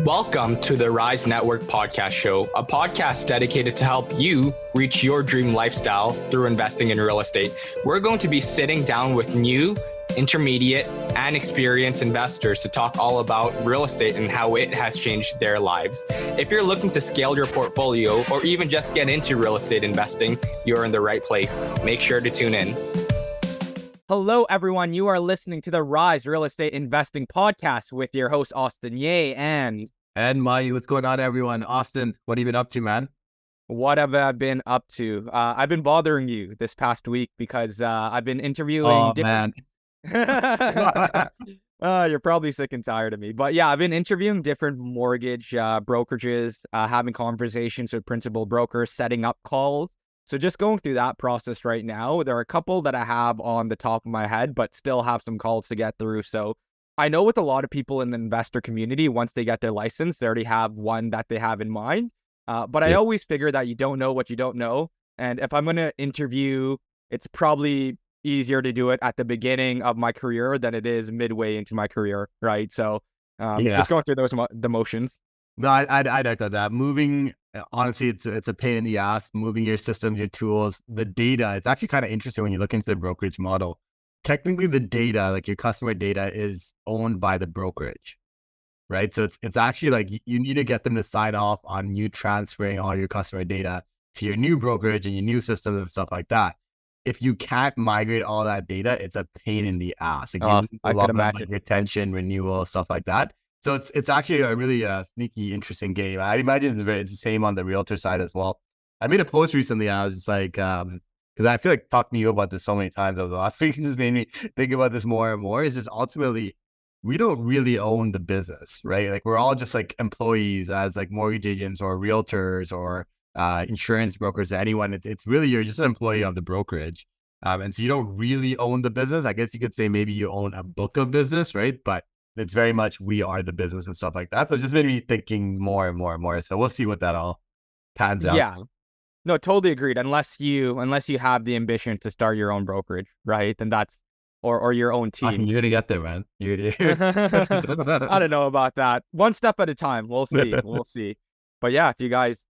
Welcome to the Rise Network podcast show, a podcast dedicated to help you reach your dream lifestyle through investing in real estate. We're going to be sitting down with new, intermediate, and experienced investors to talk all about real estate and how it has changed their lives. If you're looking to scale your portfolio or even just get into real estate investing, you're in the right place. Make sure to tune in. Hello, everyone. You are listening to the Rise Real Estate Investing Podcast with your host, Austin Ye, and Mayu. What's going on, everyone? Austin, what have you been up to, man? what have I been up to? I've been bothering you this past week because I've been interviewing Man. You're probably sick and tired of me. But yeah, I've been interviewing different mortgage brokerages, having conversations with principal brokers, setting up calls. So just going through that process right now. There are a couple that I have on the top of my head, but still have some calls to get through. So I know with a lot of people in the investor community, once they get their license, they already have one that they have in mind. But I always figure that you don't know what you don't know. And if I'm going to interview, it's probably easier to do it at the beginning of my career than it is midway into my career, right? So just going through the motions. No, I'd echo that. Moving, honestly, it's a pain in the ass. Moving your systems, your tools, the data. It's actually kind of interesting when you look into the brokerage model. Technically, the data, like your customer data, is owned by the brokerage, right? So it's actually like you need to get them to sign off on you transferring all your customer data to your new brokerage and your new systems and stuff like that. If you can't migrate all that data, it's a pain in the ass. Like I could imagine. like retention, renewal, stuff like that. So it's actually a really sneaky, interesting game. I imagine it's the same on the realtor side as well. I made a post recently. I was just like, because I feel like talking to you about this so many times over the last week just made me think about this more and more. Is just ultimately, we don't really own the business, right? Like we're all just like employees as like mortgage agents or realtors or insurance brokers, anyone. It's really, you're just an employee of the brokerage. And so you don't really own the business. I guess you could say maybe you own a book of business, right? But it's very much we are the business and stuff like that. So it just made me thinking more and more and more. So we'll see what that all pans out. Yeah. No, totally agreed. Unless you have the ambition to start your own brokerage, right? And that's or your own team. You're gonna get there, man. I don't know about that. One step at a time. We'll see. We'll see. But yeah, if you guys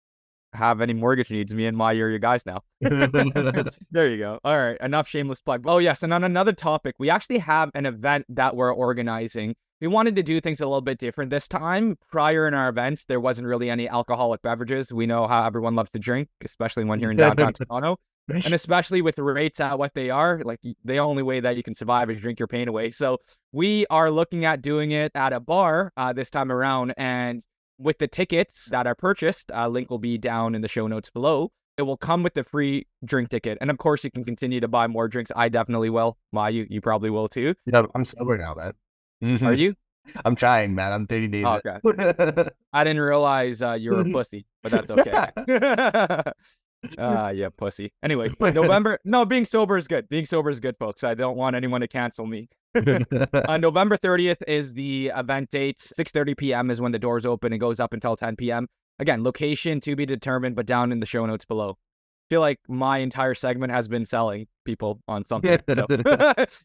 have any mortgage needs, me and Maya are your guys now. There you go. All right. Enough shameless plug. Oh, yes. And on another topic, we actually have an event that we're organizing. We wanted to do things a little bit different this time. Prior in our events, there wasn't really any alcoholic beverages. We know how everyone loves to drink, especially when you're in downtown Toronto. And especially with the rates at what they are, like the only way that you can survive is drink your pain away. So we are looking at doing it at a bar this time around. And with the tickets that are purchased, link will be down in the show notes below. It will come with the free drink ticket. And of course, you can continue to buy more drinks. I definitely will. You probably will too. Yeah, I'm sober now, man. Are you? I'm trying, man. I'm 30 days. Oh, okay. I didn't realize you were a pussy, but that's okay. Yeah, pussy. Anyway, November. No, being sober is good. Being sober is good, folks. I don't want anyone to cancel me. November 30th is the event date. 6:30 p.m. is when the doors open and goes up until 10 p.m. Again, location to be determined, but down in the show notes below. I feel like my entire segment has been selling people on something. So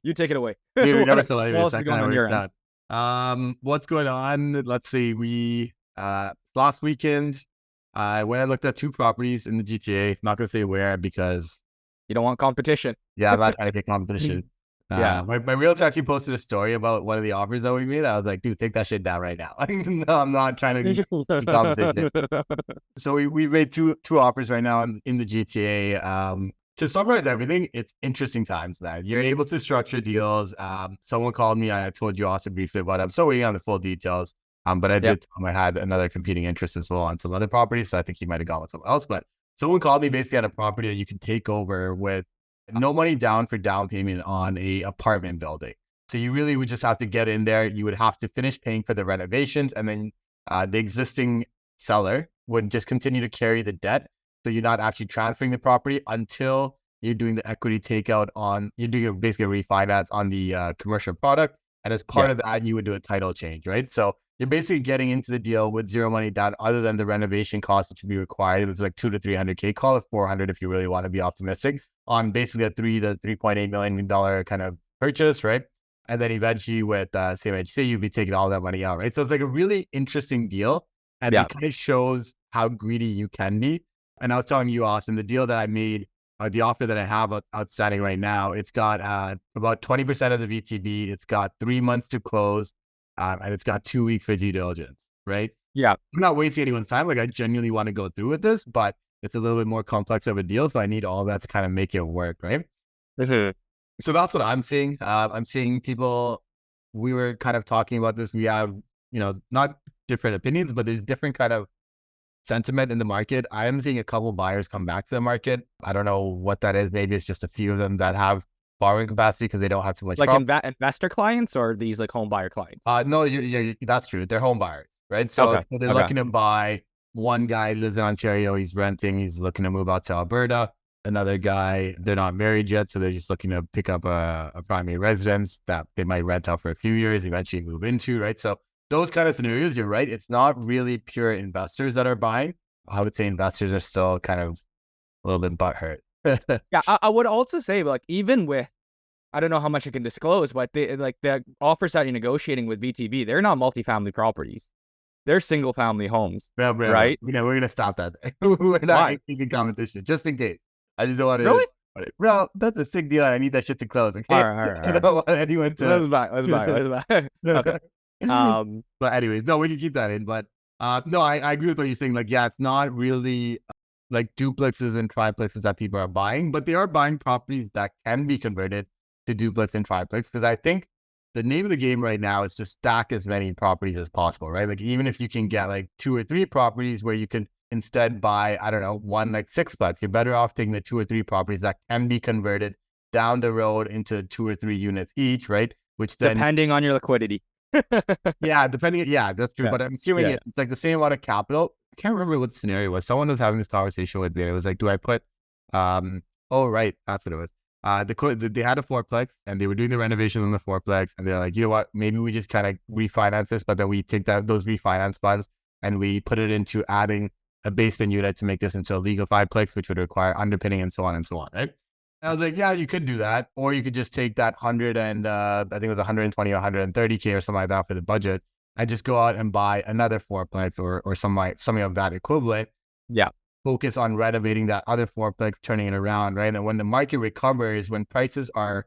you take it away. We never sell anything. What's going on your end? What's going on? Let's see. We last weekend, when I looked at 2 properties in the GTA, not gonna say where because you don't want competition. Yeah, I'm not trying to get competition. Yeah, my realtor actually posted a story about one of the offers that we made. I was like, dude, take that shit down right now. No, I'm not trying to get competition. So we made two offers right now in the GTA. To summarize everything, it's interesting times, man. You're able to structure deals. Someone called me. I told you also briefly about it. I'm still waiting on the full details. But I did tell him I had another competing interest as well on some other properties. So I think he might have gone with someone else. But someone called me basically on a property that you can take over with no money down for down payment on a apartment building. So you really would just have to get in there. You would have to finish paying for the renovations, and then the existing seller would just continue to carry the debt. So you're not actually transferring the property until you're doing the equity takeout you're doing basically a refinance on the commercial product. And as part of that, you would do a title change, right? So you're basically getting into the deal with zero money down, other than the renovation cost, which would be required. It was like $200,000 to $300,000, call it $400,000 if you really want to be optimistic, on basically a $3 to $3.8 million kind of purchase, right? And then eventually with CMHC, you'd be taking all that money out, right? So it's like a really interesting deal. And it kind of shows how greedy you can be. And I was telling you, Austin, the deal that I made, the offer that I have outstanding right now, it's got about 20% of the VTB. It's got 3 months to close, and it's got 2 weeks for due diligence, right? Yeah. I'm not wasting anyone's time. Like, I genuinely want to go through with this, but it's a little bit more complex of a deal. So I need all that to kind of make it work, right? So that's what I'm seeing. I'm seeing people, we were kind of talking about this. We have, not different opinions, but there's different kind of sentiment in the market. I am seeing a couple buyers come back to the market. I don't know what that is. Maybe it's just a few of them that have borrowing capacity because they don't have too much. Like investor clients or these like home buyer clients? No, that's true. They're home buyers, right? So they're looking to buy. One guy lives in Ontario. He's renting. He's looking to move out to Alberta. Another guy, they're not married yet, so they're just looking to pick up a primary residence that they might rent out for a few years, eventually move into, right? So those kind of scenarios, you're right. It's not really pure investors that are buying. I would say investors are still kind of a little bit butthurt. Yeah, I would also say, like, even with, I don't know how much I can disclose, but the offers that you're negotiating with VTB, they're not multifamily properties. They're single family homes, right? We're going to stop that. We're not increasing competition, just in case. I just don't want to. Really? Bro, that's a sick deal. I need that shit to close. Okay? All right. I don't want anyone to. Let's back. Okay. But anyways, no, we can keep that in. But no, I agree with what you're saying. Like, yeah, it's not really like duplexes and triplexes that people are buying, but they are buying properties that can be converted to duplex and triplex. Because I think the name of the game right now is to stack as many properties as possible, right? Like, even if you can get like 2 or 3 properties where you can instead buy, I don't know, one like 6plex, you're better off taking the 2 or 3 properties that can be converted down the road into 2 or 3 units each, right? Which then, depending on your liquidity. Yeah, that's true. Yeah. But I'm assuming it's like the same amount of capital. I can't remember what the scenario was. Someone was having this conversation with me, and it was like, do I put oh right, that's what it was. They had a 4plex and they were doing the renovation on the 4plex, and they're like, you know what, maybe we just kind of refinance this, but then we take those refinance funds and we put it into adding a basement unit to make this into a legal 5plex, which would require underpinning and so on, right? And I was like, yeah, you could do that. Or you could just take that 100 and I think it was 120 or 130K or something like that for the budget, and just go out and buy another 4plex or something of that equivalent. Yeah. Focus on renovating that other 4plex, turning it around, right? And when the market recovers, when prices are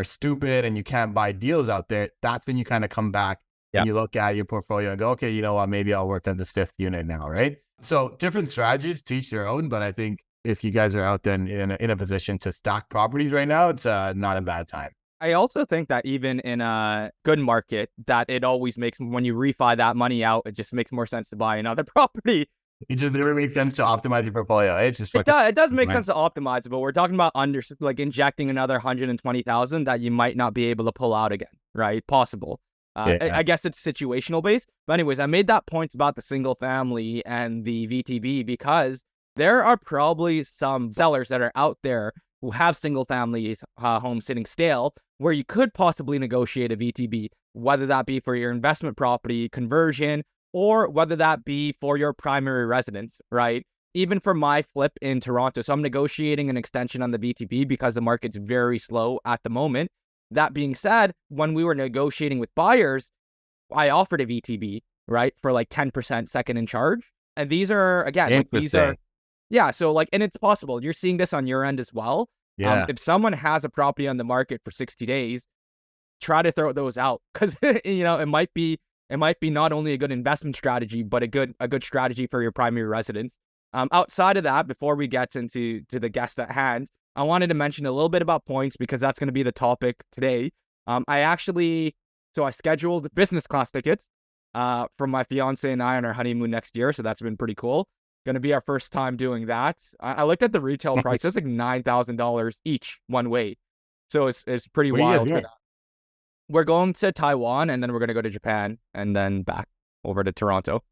stupid and you can't buy deals out there, that's when you kind of come back and you look at your portfolio and go, okay, you know what, maybe I'll work on this 5th unit now, right? So different strategies, to each their own. But I think if you guys are out there in a position to stock properties right now, it's not a bad time. I also think that even in a good market, that it always makes, when you refi that money out, it just makes more sense to buy another property. It just never makes sense to optimize your portfolio. It's just it does make sense to optimize it, but we're talking about injecting another 120,000 that you might not be able to pull out again, right? Possible. I guess it's situational based. But anyways, I made that point about the single family and the VTB because there are probably some sellers that are out there who have single family homes sitting stale, where you could possibly negotiate a VTB, whether that be for your investment property conversion or whether that be for your primary residence, right? Even for my flip in Toronto. So I'm negotiating an extension on the VTB because the market's very slow at the moment. That being said, when we were negotiating with buyers, I offered a VTB, right, for like 10% second in charge. And these are, again, so like, and it's possible. You're seeing this on your end as well. Yeah. If someone has a property on the market for 60 days, try to throw those out because, it might be not only a good investment strategy, but a good strategy for your primary residence. Outside of that, before we get into the guest at hand, I wanted to mention a little bit about points because that's going to be the topic today. I scheduled business class tickets for my fiance and I on our honeymoon next year. So that's been pretty cool. Going to be our first time doing that. I looked at the retail price. It's like $9,000 each one way. So it's pretty wild for that. We're going to Taiwan and then we're going to go to Japan and then back over to Toronto.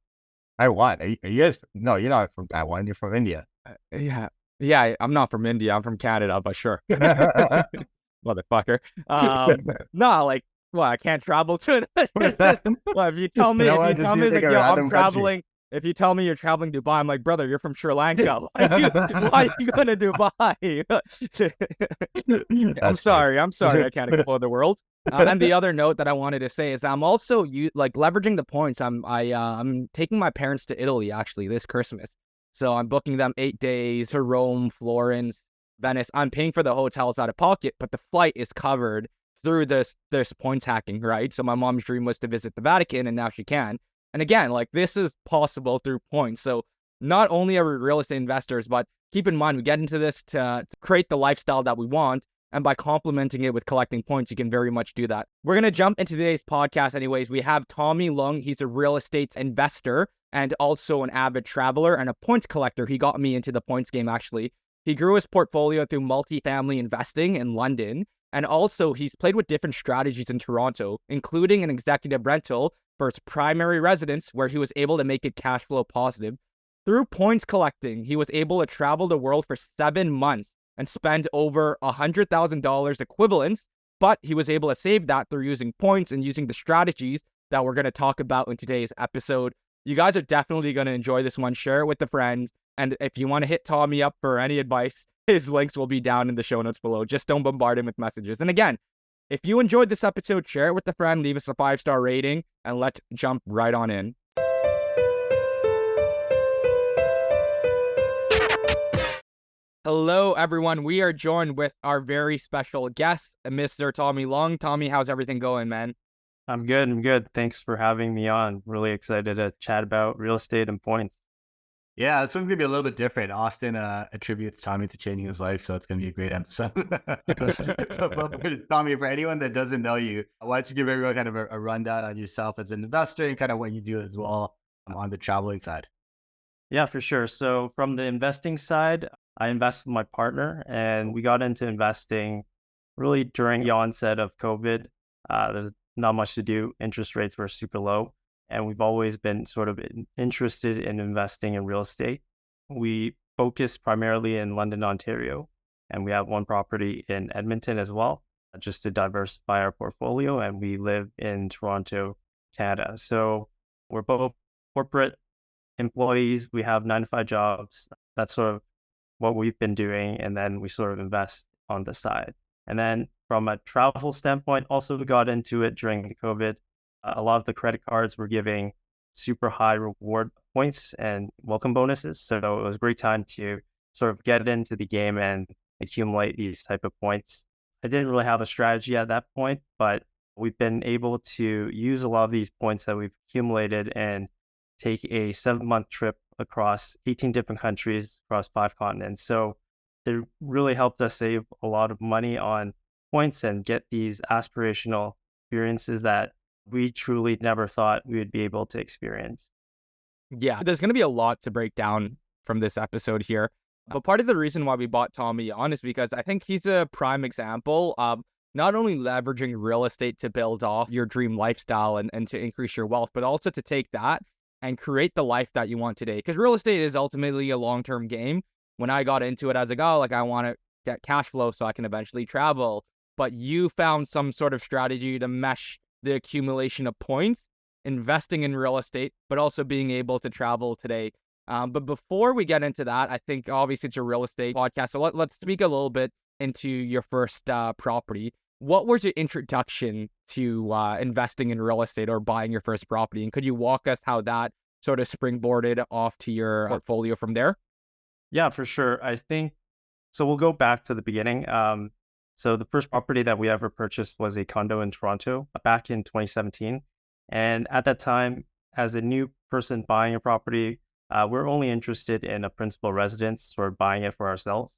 Taiwan? Are you guys? No, you're not from Taiwan. You're from India. Yeah, I'm not from India. I'm from Canada, but sure. Motherfucker. I can't travel to it. Well, if you tell me, I'm traveling. If you tell me you're traveling to Dubai, I'm like, brother, you're from Sri Lanka. Why are you going to Dubai? I'm sorry. I can't explore the world. And the other note that I wanted to say is that I'm also leveraging the points. I'm taking my parents to Italy actually this Christmas. So I'm booking them 8 days to Rome, Florence, Venice. I'm paying for the hotels out of pocket, but the flight is covered through this points hacking, right? So my mom's dream was to visit the Vatican, and now she can. And again, like this is possible through points. So not only are we real estate investors, but keep in mind we get into this to create the lifestyle that we want. And by complementing it with collecting points, you can very much do that. We're going to jump into today's podcast anyways. We have Tommy Lung. He's a real estate investor and also an avid traveler and a points collector. He got me into the points game, actually. He grew his portfolio through multifamily investing in London. And also, he's played with different strategies in Toronto, including an executive rental for his primary residence, where he was able to make it cash flow positive. Through points collecting, he was able to travel the world for 7 months and spend over $100,000 equivalent, but he was able to save that through using points and using the strategies that we're going to talk about in today's episode. You guys are definitely going to enjoy this one. Share it with the friends. And if you want to hit Tommy up for any advice, his links will be down in the show notes below. Just don't bombard him with messages. And again, if you enjoyed this episode, share it with a friend, leave us a 5-star rating, and let's jump right on in. Hello, everyone. We are joined with our very special guest, Mr. Tommy Long. Tommy, how's everything going, man? I'm good. Thanks for having me on. Really excited to chat about real estate and points. Yeah, this one's gonna be a little bit different. Austin attributes Tommy to changing his life, so it's gonna be a great episode. But Tommy, for anyone that doesn't know you, why don't you give everyone kind of a rundown on yourself as an investor and kind of what you do as well on the traveling side? Yeah, for sure. So from the investing side, I invest with my partner, and we got into investing really during the onset of COVID. There's not much to do. Interest rates were super low, and we've always been sort of interested in investing in real estate. We focus primarily in London, Ontario, and we have one property in Edmonton as well, just to diversify our portfolio, and we live in Toronto, Canada. So we're both corporate employees. We have 9-to-5 jobs. That's sort of what we've been doing, and then we sort of invest on the side. And then from a travel standpoint, also we got into it during the COVID. A lot of the credit cards were giving super high reward points and welcome bonuses. So it was a great time to sort of get into the game and accumulate these type of points. I didn't really have a strategy at that point, but we've been able to use a lot of these points that we've accumulated and take a 7-month trip across 18 different countries across 5 continents. So it really helped us save a lot of money on points and get these aspirational experiences that we truly never thought we would be able to experience. Yeah, there's going to be a lot to break down from this episode here. But part of the reason why we bought Tommy on is because I think he's a prime example of not only leveraging real estate to build off your dream lifestyle and to increase your wealth, but also to take that and create the life that you want today. Because real estate is ultimately a long-term game. When I got into it, I was like, oh, like I want to get cash flow so I can eventually travel. But you found some sort of strategy to mesh the accumulation of points, investing in real estate, but also being able to travel today. But before we get into that, I think obviously it's a real estate podcast. So let's speak a little bit into your first property. What was your introduction to investing in real estate or buying your first property? And could you walk us how that sort of springboarded off to your portfolio from there? Yeah, for sure. I think, so we'll go back to the beginning. So the first property that we ever purchased was a condo in Toronto back in 2017. And at that time, as a new person buying a property, we're only interested in a principal residence or buying it for ourselves.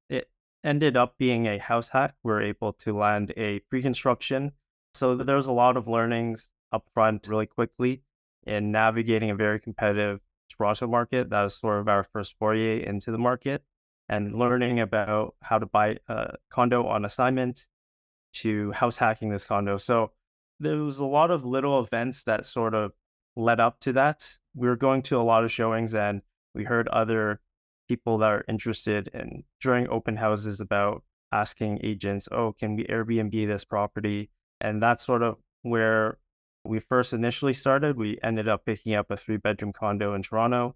It ended up being a house hack. We're able to land a pre-construction. So there's a lot of learnings upfront really quickly in navigating a very competitive Toronto market. That was sort of our first foray into the market, and learning about how to buy a condo on assignment to house hacking this condo. So there was a lot of little events that sort of led up to that. We were going to a lot of showings, and we heard other people that are interested in during open houses about asking agents, oh, can we Airbnb this property? And that's sort of where we first initially started. We ended up picking up a 3-bedroom condo in Toronto,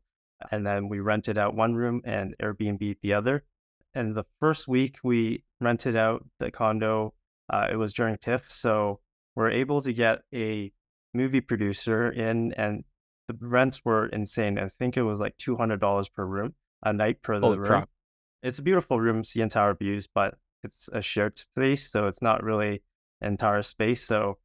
and then we rented out one room and Airbnb the other. And the first week we rented out the condo, It was during TIFF, so we're able to get a movie producer in, and the rents were insane. I think it was like $200 per room a night per the Holy room. crap. It's a beautiful room, CN Tower views, but it's a shared space, so it's not really entire space. So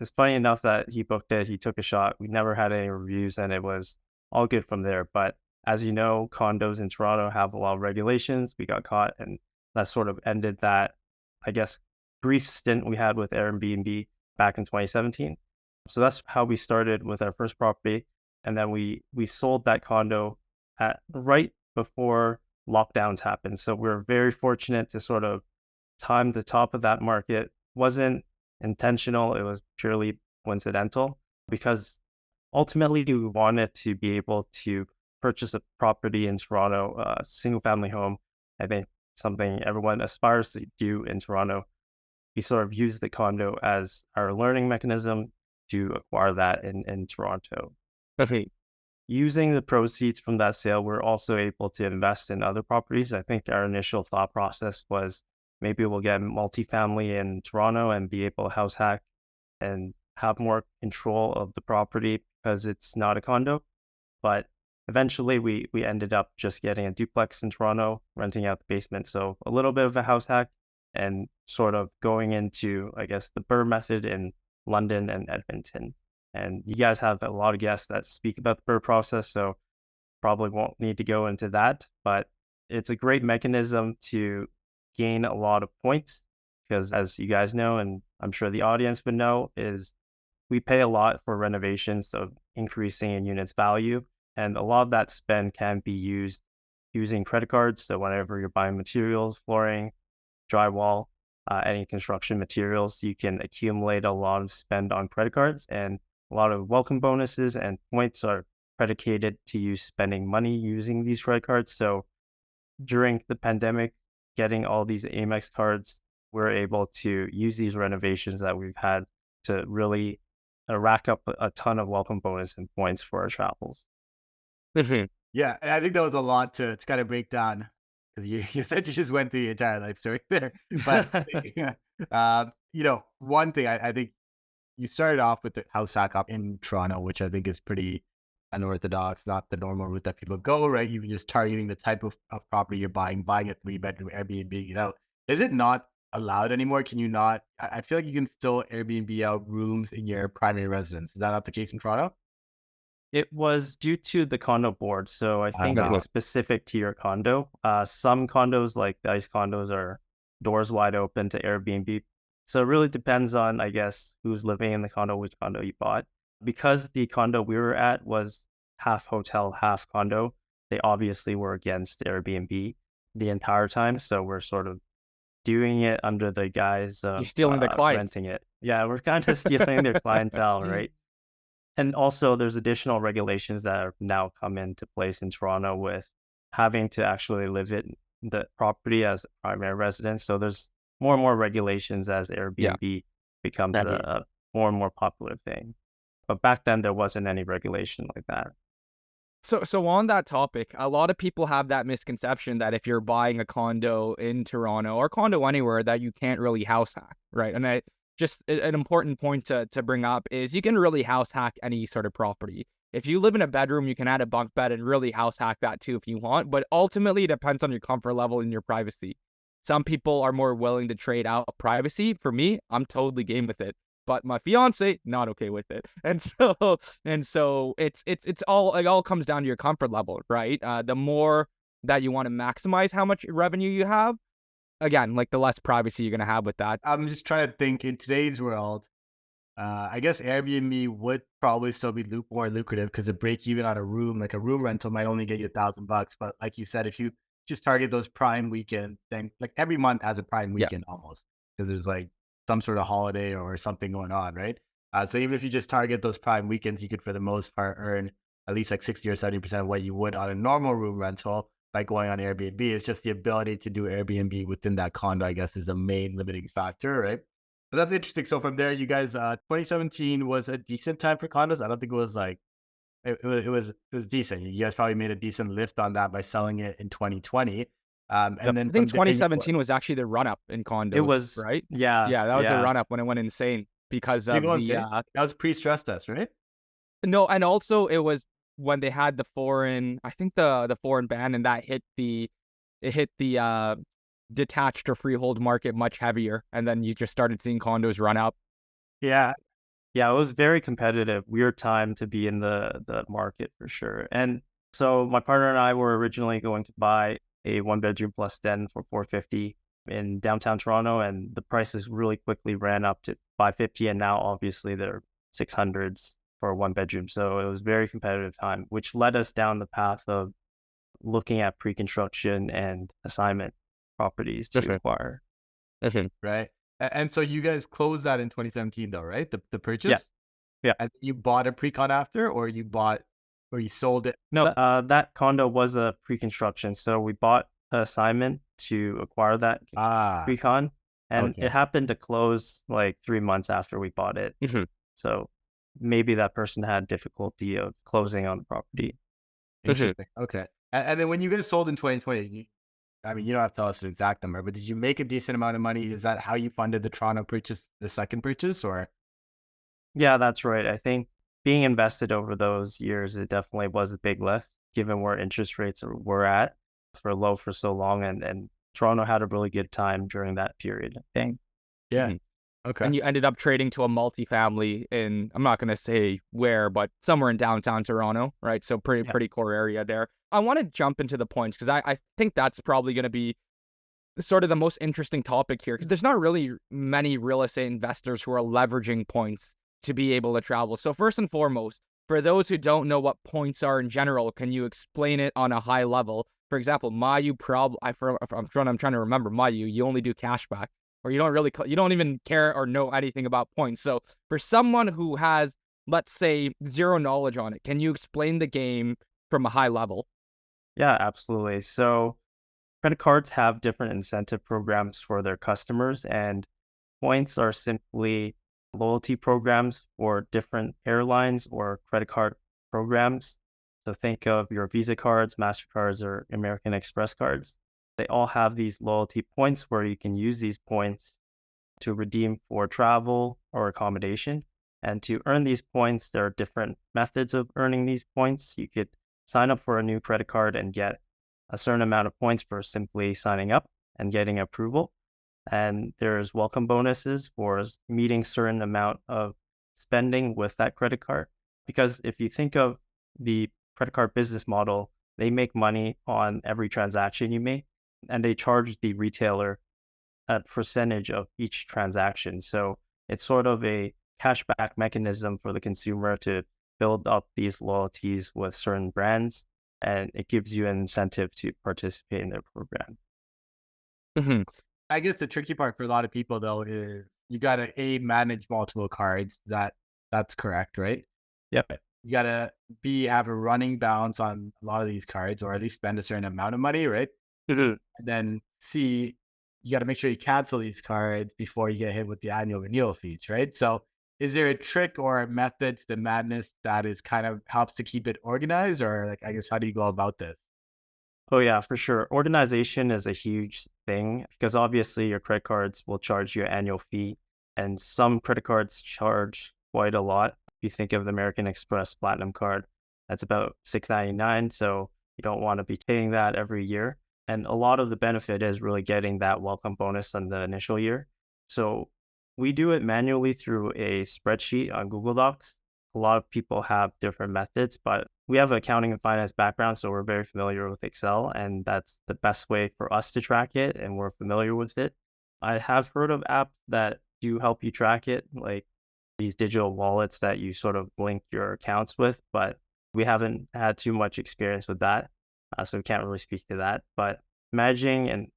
it's funny enough that he booked it, he took a shot. We never had any reviews, and it was all good from there. But as you know, condos in Toronto have a lot of regulations. We got caught, and that sort of ended that, I guess, brief stint we had with Airbnb back in 2017. So that's how we started with our first property. And then we sold that condo at right before lockdowns happened. So we're very fortunate to sort of time the top of that market. Wasn't intentional, it was purely coincidental, because ultimately we wanted to be able to purchase a property in Toronto, a single family home. I think something everyone aspires to do in Toronto. We sort of use the condo as our learning mechanism to acquire that in Toronto. Okay. Using the proceeds from that sale, we're also able to invest in other properties. I think our initial thought process was maybe we'll get multifamily in Toronto and be able to house hack and have more control of the property because it's not a condo. But eventually we ended up just getting a duplex in Toronto, renting out the basement. So a little bit of a house hack and sort of going into, I guess, the BRRRR method in London and Edmonton. And you guys have a lot of guests that speak about the BRRRR process, so probably won't need to go into that. But it's a great mechanism to gain a lot of points because, as you guys know, and I'm sure the audience would know, is we pay a lot for renovations, so increasing a unit's value. And a lot of that spend can be used using credit cards. So whenever you're buying materials, flooring, drywall, any construction materials, you can accumulate a lot of spend on credit cards, and a lot of welcome bonuses and points are predicated to you spending money using these credit cards. So during the pandemic, getting all these Amex cards, we're able to use these renovations that we've had to really rack up a ton of welcome bonus and points for our travels. Yeah, and I think that was a lot to kind of break down because you said you just went through your entire life story there. But one thing I think you started off with the house hack up in Toronto, which I think is pretty unorthodox, not the normal route that people go, right? You're just targeting the type of property you're buying a 3-bedroom Airbnb. Is it not allowed anymore? Can you not? I feel like you can still Airbnb out rooms in your primary residence. Is that not the case in Toronto? It was due to the condo board. So I think Okay. it's specific to your condo. Some condos, like the ICE condos, are doors wide open to Airbnb. So it really depends on, I guess, who's living in the condo, which condo you bought. Because the condo we were at was half hotel, half condo, they obviously were against Airbnb the entire time. So we're sort of doing it under the guise of You're stealing the clients. renting it. Yeah, we're kind of stealing their clientele, right? And also, there's additional regulations that have now come into place in Toronto with having to actually live in the property as a primary residence. So there's more and more regulations as Airbnb becomes a more and more popular thing. But back then, there wasn't any regulation like that. So on that topic, a lot of people have that misconception that if you're buying a condo in Toronto or condo anywhere, that you can't really house hack, right? And an important point to bring up is you can really house hack any sort of property. If you live in a bedroom, you can add a bunk bed and really house hack that too if you want. But ultimately, it depends on your comfort level and your privacy. Some people are more willing to trade out privacy. For me, I'm totally game with it. But my fiance, not okay with it. And so it all comes down to your comfort level, right? The more that you want to maximize how much revenue you have, again, like the less privacy you're gonna have with that. I'm just trying to think in today's world. I guess Airbnb would probably still be more lucrative because a break even on a room, like a room rental, might only get you $1,000. But like you said, if you just target those prime weekends, then like every month has a prime weekend almost because there's like some sort of holiday or something going on, right? So even if you just target those prime weekends, you could for the most part earn at least like 60 or 70% of what you would on a normal room rental by going on Airbnb. It's just the ability to do Airbnb within that condo, I guess, is the main limiting factor, right? But that's interesting. So from there, you guys, 2017 was a decent time for condos. I don't think it was like, it was decent. You guys probably made a decent lift on that by selling it in 2020. And then I think from dipping- 2017 was actually the run up in condos. It was right. Yeah, Yeah, that was the yeah. run up when it went insane because Did it of go the insane? That was pre-stress test, right? no, and also it was when they had the foreign, I think the foreign ban, and that hit the detached or freehold market much heavier, and then you just started seeing condos run up. Yeah. Yeah, it was very competitive. Weird time to be in the market for sure. And so my partner and I were originally going to buy a 1 bedroom plus den for 450 in downtown Toronto, and the prices really quickly ran up to 550, and now obviously they're 600s for a 1 bedroom. So it was very competitive time, which led us down the path of looking at pre-construction and assignment properties to Definitely. acquire. Listen, Right. And so you guys closed that in 2017 though, right? The purchase? Yeah. And you bought a pre-con after, or you sold it? No, that condo was a pre-construction. So we bought an assignment to acquire that Ah, pre-con, and okay. it happened to close like 3 months after we bought it. Mhm. So maybe that person had difficulty of closing on the property. Interesting. Okay. And then when you guys sold in 2020, I mean, you don't have to tell us the exact number, but did you make a decent amount of money? Is that how you funded the Toronto purchase, the second purchase, or? Yeah, that's right. I think being invested over those years, it definitely was a big lift given where interest rates were at for low for so long. And Toronto had a really good time during that period, I think. Yeah. Mhm. Okay. and you ended up trading to a multifamily in, I'm not going to say where, but somewhere in downtown Toronto, right? So Yeah. pretty core area there. I want to jump into the points because I think that's probably going to be sort of the most interesting topic here, because there's not really many real estate investors who are leveraging points to be able to travel. So first and foremost, for those who don't know what points are in general, can you explain it on a high level? For example, Mayu I'm trying to remember Mayu. You only do cashback, or you don't even care or know anything about points. So for someone who has, let's say, zero knowledge on it, can you explain the game from a high level? Yeah, absolutely. So credit cards have different incentive programs for their customers, and points are simply loyalty programs for different airlines or credit card programs. So think of your Visa cards, MasterCards, or American Express cards. They all have these loyalty points where you can use these points to redeem for travel or accommodation. And to earn these points, there are different methods of earning these points. You could sign up for a new credit card and get a certain amount of points for simply signing up and getting approval. And there's welcome bonuses for meeting certain amount of spending with that credit card. Because if you think of the credit card business model, they make money on every transaction you make, and they charge the retailer a percentage of each transaction. So it's sort of a cashback mechanism for the consumer to build up these loyalties with certain brands, and it gives you an incentive to participate in their program. Mhm. I guess the tricky part for a lot of people though is you gotta manage multiple cards. That's correct, right? Yep. You gotta have a running balance on a lot of these cards, or at least spend a certain amount of money, right? And then C, you gotta make sure you cancel these cards before you get hit with the annual renewal fees, right? So is there a trick or a method to the madness that is kind of helps to keep it organized, or like I guess how do you go about this? Oh yeah, for sure. Organization is a huge thing because obviously your credit cards will charge you an annual fee, and some credit cards charge quite a lot. If you think of the American Express Platinum card, that's about $6.99. So you don't want to be paying that every year. And a lot of the benefit is really getting that welcome bonus on the initial year. So we do it manually through a spreadsheet on Google Docs. A lot of people have different methods, but we have an accounting and finance background, so we're very familiar with Excel, and that's the best way for us to track it, and we're familiar with it. I have heard of apps that do help you track it, like these digital wallets that you sort of link your accounts with, but we haven't had too much experience with that, so we can't really speak to that. But managing and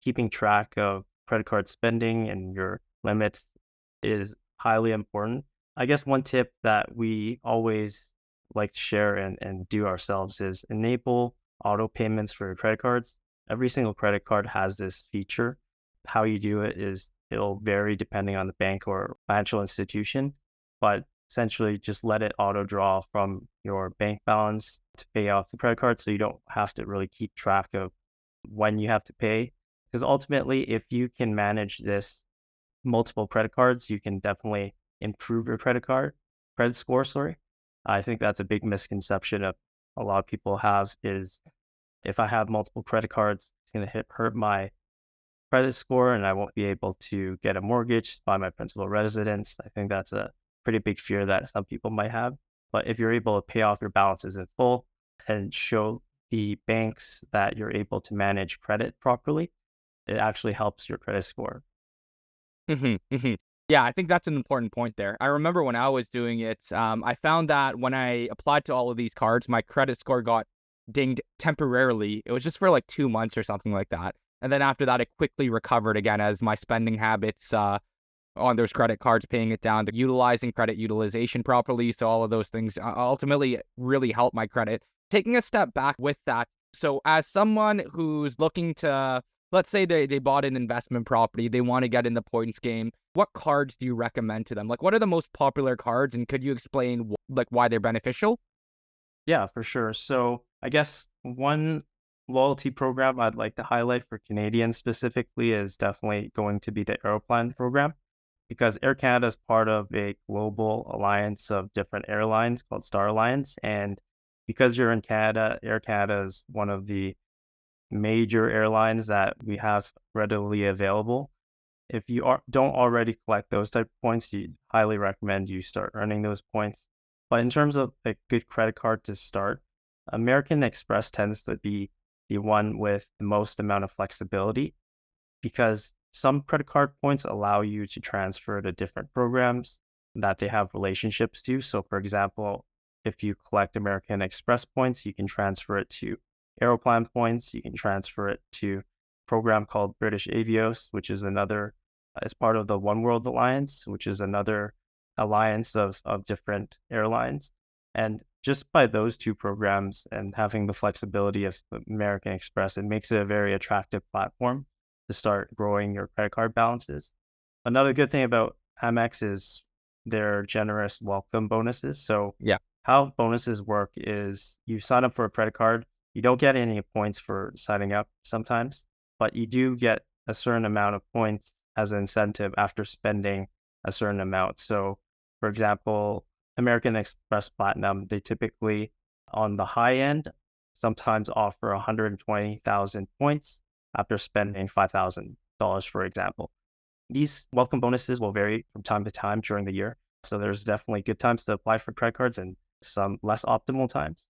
keeping track of credit card spending and your limits is highly important. I guess one tip that we always like to share and do ourselves is enable auto payments for your credit cards. Every single credit card has this feature. How you do it is it'll vary depending on the bank or financial institution, but essentially just let it auto draw from your bank balance to pay off the credit card, so you don't have to really keep track of when you have to pay. Because ultimately, if you can manage this multiple credit cards, you can definitely improve your credit score, sorry. I think that's a big misconception of a lot of people have is if I have multiple credit cards, it's going to hurt my credit score and I won't be able to get a mortgage, buy my principal residence. I think that's a pretty big fear that some people might have. But if you're able to pay off your balances in full and show the banks that you're able to manage credit properly, it actually helps your credit score. Yeah, I think that's an important point there. I remember when I was doing it, I found that when I applied to all of these cards, my credit score got dinged temporarily. It was just for like 2 months or something like that. And then after that, it quickly recovered again as my spending habits on those credit cards, paying it down, utilizing credit utilization properly. So all of those things ultimately really helped my credit. Taking a step back with that. So as someone who's looking to, let's say they bought an investment property, they want to get in the points game, what cards do you recommend to them? Like, what are the most popular cards? And could you explain why they're beneficial? Yeah, for sure. So I guess one loyalty program I'd like to highlight for Canadians specifically is definitely going to be the Aeroplan program, because Air Canada is part of a global alliance of different airlines called Star Alliance. And because you're in Canada, Air Canada is one of the major airlines that we have readily available. If you don't already collect those type of points, you highly recommend you start earning those points. But in terms of a good credit card to start, American Express tends to be the one with the most amount of flexibility, because some credit card points allow you to transfer to different programs that they have relationships to. So for example, if you collect American Express points, you can transfer it to Aeroplan points. You can transfer it to a program called British Avios, which is another, as part of the One World Alliance, which is another alliance of different airlines. And just by those two programs and having the flexibility of American Express, it makes it a very attractive platform to start growing your credit card balances. Another good thing about Amex is their generous welcome bonuses. So Yeah. how bonuses work is you sign up for a credit card, you don't get any points for signing up sometimes, but you do get a certain amount of points as an incentive after spending a certain amount. So for example, American Express Platinum, they typically on the high end sometimes offer 120,000 points after spending $5,000, for example. These welcome bonuses will vary from time to time during the year. So there's definitely good times to apply for credit cards and some less optimal times.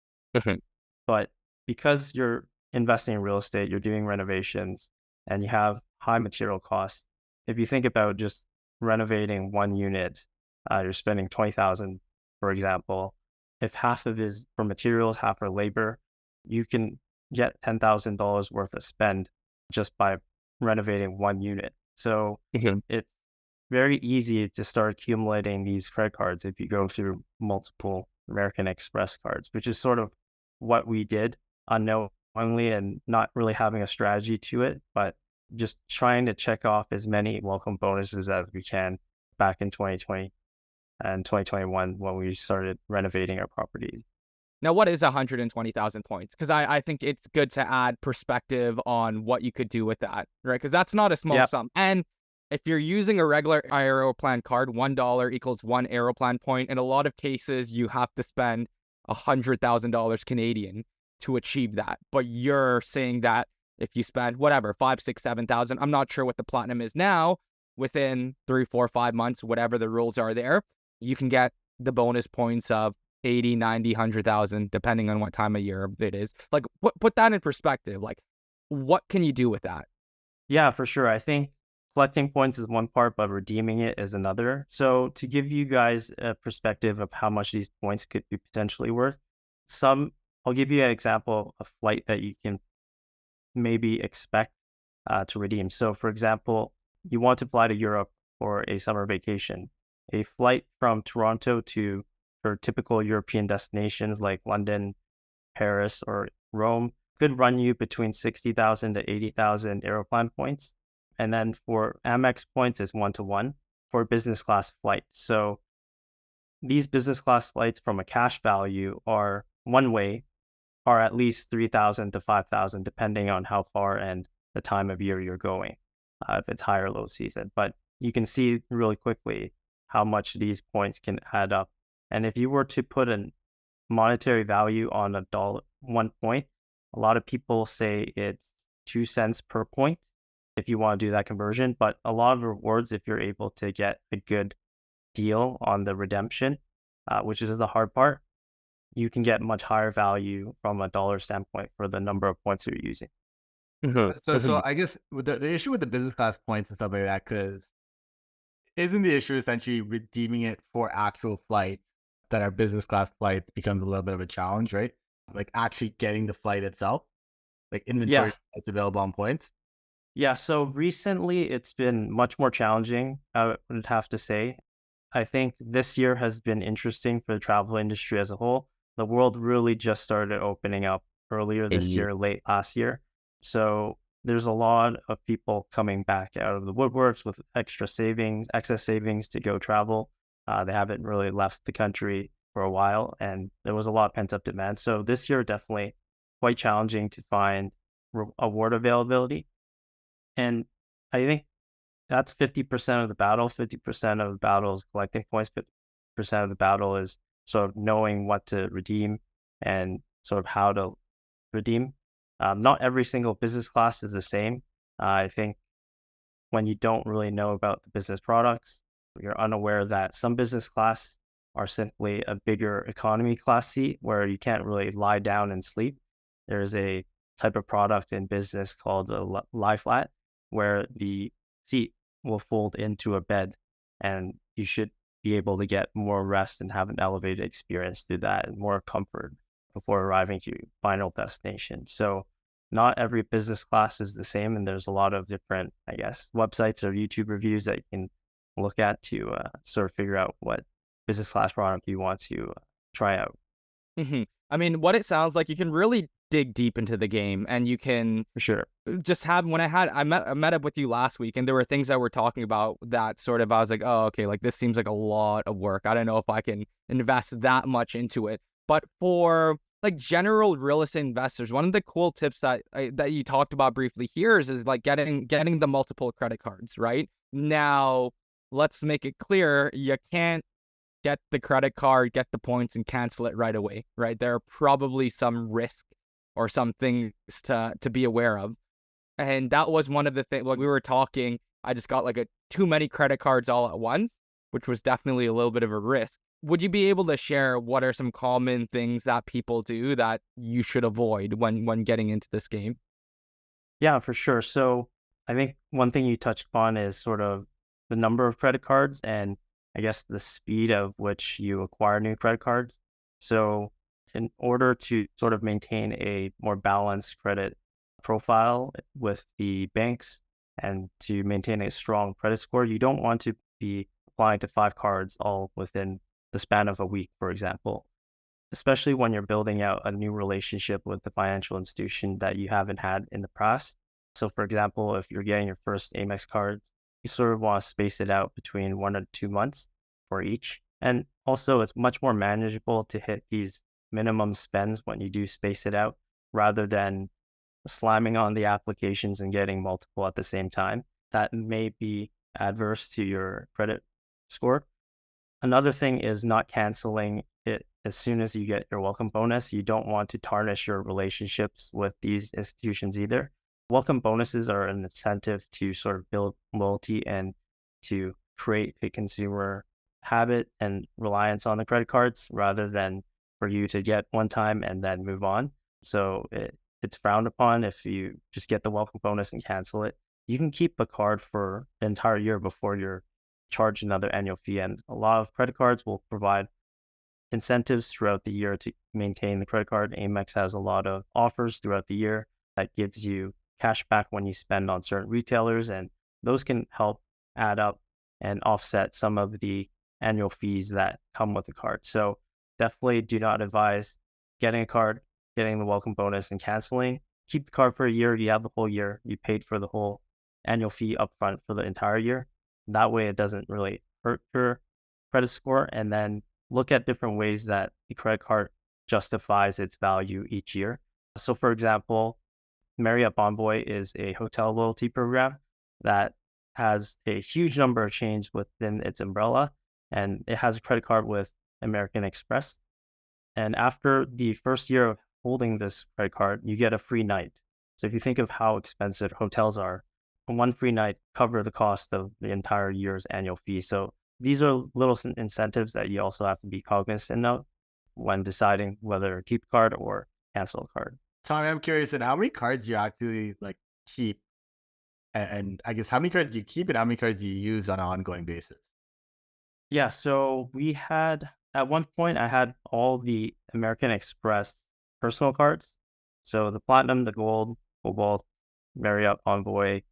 But because you're investing in real estate, you're doing renovations, and you have high material costs, if you think about just renovating one unit, you're spending $20,000, for example. If half of it is for materials, half for labor, you can get $10,000 worth of spend just by renovating one unit. So it's very easy to start accumulating these credit cards if you go through multiple American Express cards, which is sort of what we did unknowingly and not really having a strategy to it, but just trying to check off as many welcome bonuses as we can back in 2020 and 2021 when we started renovating our properties. Now, what is 120,000 points? Because I think it's good to add perspective on what you could do with that, right? Because that's not a small sum. And if you're using a regular Aeroplan card, $1 equals 1 Aeroplan point. In a lot of cases, you have to spend $100,000 Canadian to achieve that. But you're saying that if you spend whatever, 5, 6, 7,000, I'm not sure what the platinum is now, within 3, 4, 5 months, whatever the rules are there, you can get the bonus points of 80, 90, 100,000, depending on what time of year it is. Like, put that in perspective. Like, what can you do with that? Yeah, for sure. I think collecting points is one part, but redeeming it is another. So to give you guys a perspective of how much these points could be potentially worth, I'll give you an example of a flight that you can maybe expect to redeem. So for example, you want to fly to Europe for a summer vacation. A flight from Toronto to your typical European destinations like London, Paris, or Rome could run you between 60,000 to 80,000 Aeroplan points. And then for Amex points is 1-to-1 for business class flight. So these business class flights from a cash value are one way are at least 3,000 to 5,000, depending on how far and the time of year you're going, if it's high or low season. But you can see really quickly how much these points can add up. And if you were to put a monetary value on $1 point, a lot of people say it's 2 cents per point if you want to do that conversion. But a lot of rewards, if you're able to get a good deal on the redemption, which is the hard part, you can get much higher value from a dollar standpoint for the number of points you're using. So I guess with the issue with the business class points and stuff like that, because isn't the issue essentially redeeming it for actual flights that are business class flights becomes a little bit of a challenge, right? Like actually getting the flight itself, like inventory that's available on points. Yeah, so recently it's been much more challenging, I would have to say. I think this year has been interesting for the travel industry as a whole. The world really just started opening up earlier this year, late last year. So there's a lot of people coming back out of the woodworks with excess savings to go travel. They haven't really left the country for a while, and there was a lot of pent-up demand. So this year, definitely quite challenging to find award availability. And I think that's 50% of the battle. 50% of the battle is collecting points. 50% of the battle is sort of knowing what to redeem and sort of how to redeem. Not every single business class is the same. I think when you don't really know about the business products, you're unaware that some business class are simply a bigger economy class seat where you can't really lie down and sleep. There's a type of product in business called a lie flat, where the seat will fold into a bed, and you should be able to get more rest and have an elevated experience through that and more comfort before arriving to your final destination. So not every business class is the same, and there's a lot of different, I guess, websites or YouTube reviews that you can look at to sort of figure out what business class product you want to try out. I mean, what it sounds like, you can really dig deep into the game, and you can For sure. just have, I met up with you last week, and there were things that we're talking about that sort of, I was like, oh, okay, like this seems like a lot of work. I don't know if I can invest that much into it. But for like general real estate investors, one of the cool tips that you talked about briefly here is like getting the multiple credit cards, right? Now, let's make it clear, you can't get the credit card, get the points, and cancel it right away, right? There are probably some risk or some things to be aware of. And that was one of the things, like we were talking, I just got like too many credit cards all at once, which was definitely a little bit of a risk. Would you be able to share what are some common things that people do that you should avoid when getting into this game? Yeah, for sure. So I think one thing you touched upon is sort of the number of credit cards and I guess the speed of which you acquire new credit cards. So in order to sort of maintain a more balanced credit profile with the banks and to maintain a strong credit score, you don't want to be applying to 5 cards all within the span of a week, for example, especially when you're building out a new relationship with the financial institution that you haven't had in the past. So for example, if you're getting your first Amex cards, you sort of want to space it out between 1 to 2 months for each. And also it's much more manageable to hit these minimum spends when you do space it out rather than slamming on the applications and getting multiple at the same time. That may be adverse to your credit score. Another thing is not canceling it as soon as you get your welcome bonus. You don't want to tarnish your relationships with these institutions either. Welcome bonuses are an incentive to sort of build loyalty and to create a consumer habit and reliance on the credit cards rather than for you to get one time and then move on. So it's frowned upon if you just get the welcome bonus and cancel it. You can keep a card for the entire year before you're charged another annual fee. And a lot of credit cards will provide incentives throughout the year to maintain the credit card. Amex has a lot of offers throughout the year that gives you cash back when you spend on certain retailers, and those can help add up and offset some of the annual fees that come with the card. So definitely do not advise getting a card, getting the welcome bonus, and canceling. Keep the card for a year. You have the whole year. You paid for the whole annual fee upfront for the entire year. That way it doesn't really hurt your credit score. And then look at different ways that the credit card justifies its value each year. So for example, Marriott Bonvoy is a hotel loyalty program that has a huge number of chains within its umbrella, and it has a credit card with American Express. And after the first year of holding this credit card, you get a free night. So if you think of how expensive hotels are, one free night cover the cost of the entire year's annual fee. So these are little incentives that you also have to be cognizant of when deciding whether to keep a card or cancel a card. Tommy, I'm curious, and how many cards do you actually like keep? And I guess how many cards do you keep and how many cards do you use on an ongoing basis? Yeah, so we had at one point I had all the American Express personal cards. So the Platinum, the Gold, Cobalt, Marriott Envoy,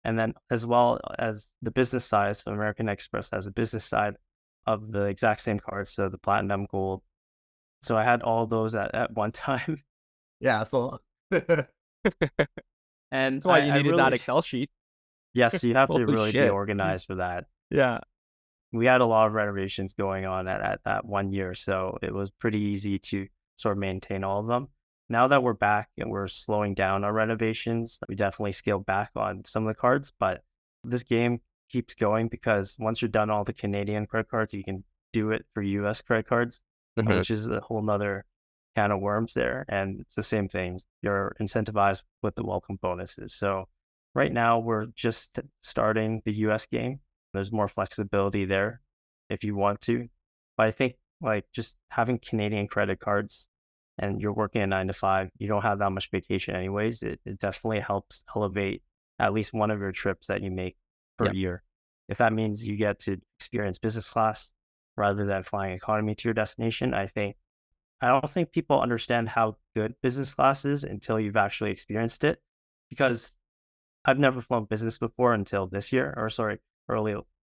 and then as well as the business side. So American Express has a business side of the exact same cards. So the Platinum, Gold. So I had all those at one time. Yeah, so And That's why you I needed really, that Excel sheet. yes, you have to Holy really be shit. organized for that. Yeah. We had a lot of renovations going on at that one year, so it was pretty easy to sort of maintain all of them. Now that we're back and we're slowing down our renovations, we definitely scaled back on some of the cards, but this game keeps going because once you're done all the Canadian credit cards, you can do it for US credit cards, which is a whole nother can of worms there. And it's the same thing. You're incentivized with the welcome bonuses. So right now we're just starting the US game. There's more flexibility there if you want to. But I think like just having Canadian credit cards and you're working a 9 to 5, you don't have that much vacation anyways. It definitely helps elevate at least one of your trips that you make per year. If that means you get to experience business class rather than flying economy to your destination, I don't think people understand how good business class is until you've actually experienced it. Because I've never flown business before until this year, or sorry,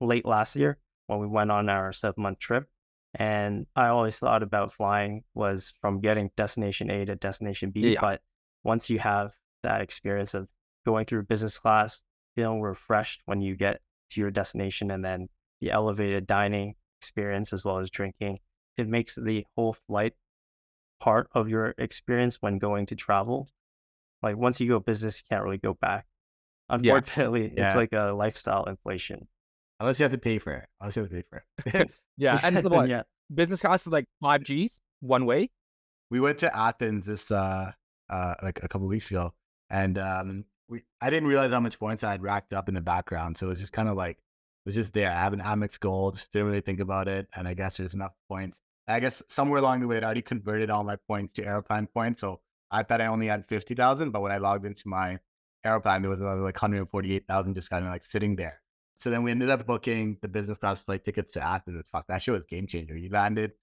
late last year when we went on our 7-month trip. And I always thought about flying was from getting destination A to destination B. Yeah. But once you have that experience of going through business class, feeling refreshed when you get to your destination, and then the elevated dining experience as well as drinking, it makes the whole flight part of your experience when going to travel. Like once you go business, you can't really go back. Unfortunately, Yeah. it's like a lifestyle inflation. unless you have to pay for it. Yeah. And what? Yeah. Business class is like 5 Gs one way. We went to Athens this like a couple of weeks ago, and I didn't realize how much points I had racked up in the background. So it was just kind of like it was just there. I have an Amex Gold, didn't really think about it, and I guess there's enough points. I guess somewhere along the way, I already converted all my points to Aeroplan points. So I thought I only had 50,000, but when I logged into my Aeroplan, there was another like 148,000 just kind of like sitting there. So then we ended up booking the business class flight tickets to Athens. Fuck, that shit was game changer. We landed